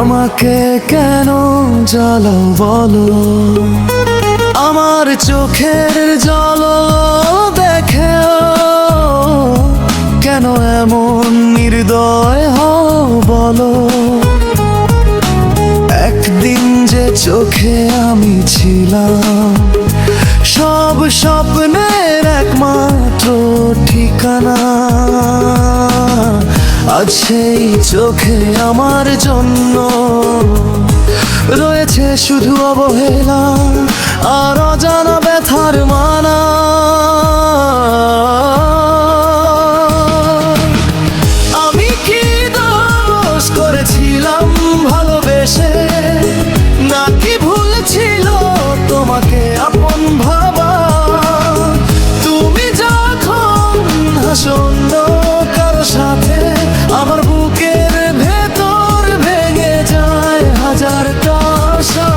আমাকে কেন জ্বালাও বলো, আমার চোখের জল দেখেও কেন এমন নির্দয় হও বলো। একদিন যে চোখে আমি ছিলাম সব স্বপ্নের একমাত্র ঠিকানা, আজ সেই চোখে আমার জন্য রয়েছে শুধু অবহেলা আর অজানা ব্যথার মানা। আমি কি দোষ করেছিলাম ভালোবেসে, নাকি ভুল ছিল তোমাকে আপন ভাবা? তুমি যখন হাসো অন্য কারো সাথে, আমার বুকের ভেতর ভেঙে যায় হাজারটা আশা।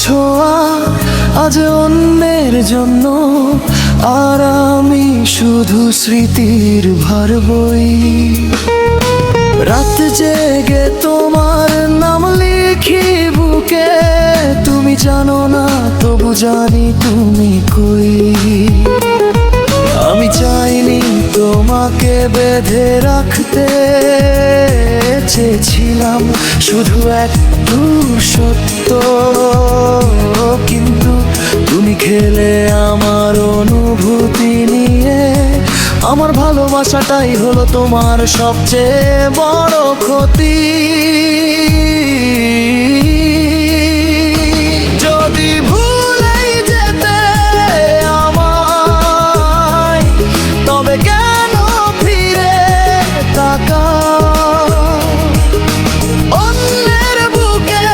ছোঁয়া আজ অন্যের জন্য, আর আমি শুধু স্মৃতির ভার বই। রাত জেগে তোমার নাম লিখি বুকে, তুমি জানো না তবু জানি তুমি কই। আমি চাইনি তোমাকে বেঁধে রাখতে, চেয়েছিলাম শুধু একটু সত্য, কিন্তু তুমি খেলে আমার অনুভূতি নিয়ে। আমার ভালোবাসাটাই হলো তোমার সবচেয়ে বড় ক্ষতি। যদি ভুলেই যেতে আমায়, তবে কেন ফিরে তাকাও? অন্যের বুকে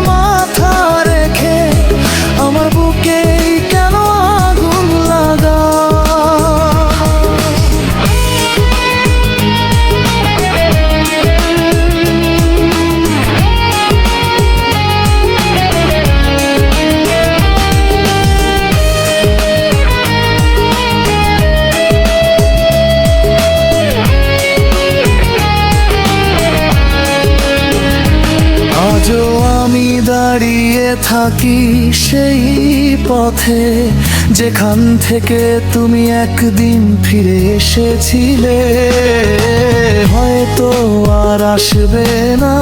মাথা রেখে আমার বুকেই কেন আগুন লাগাও? আজও আমি দাঁড়িয়ে থাকি সেই পথে, যেখান থেকে তুমি একদিন ফিরে এসেছিলে। হয়তো আর আসবে না,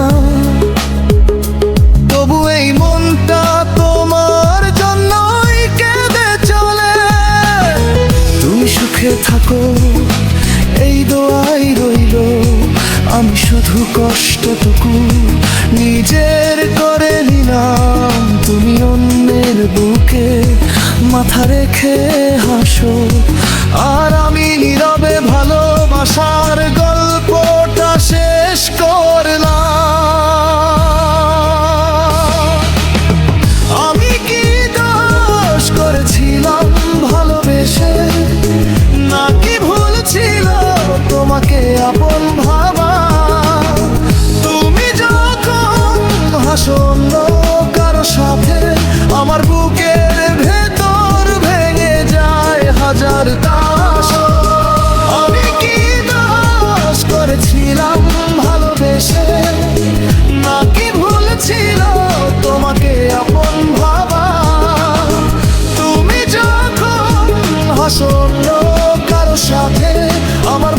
তবু এই মনটা তোমার জন্যই কেঁদে চলে। তুমি সুখে থাকো এই দোয়াই রইল, আমি শুধু কষ্টটুকু নিজের করে নিলাম। তুমি অন্যের বুকে মাথা রেখে হাসো, আর আমি নীরবে ভালোবাসার গল্পটা শেষ করলাম। আমি কি দোষ করেছিলাম ভালোবেসে, নাকি ভুল ছিল তোমাকে আপন ভাবা? তুমি যখন হাসো অন্য কারো সাথে, আমার বুকের ভেতর ভেঙে যায় হাজারটা আশা। আমি কি দোষ করেছিলাম ভালোবেসে, নাকি ভুল ছিল তোমাকে আপন ভাবা? তুমি যখন হাসো অন্য কারো সাথে, আমার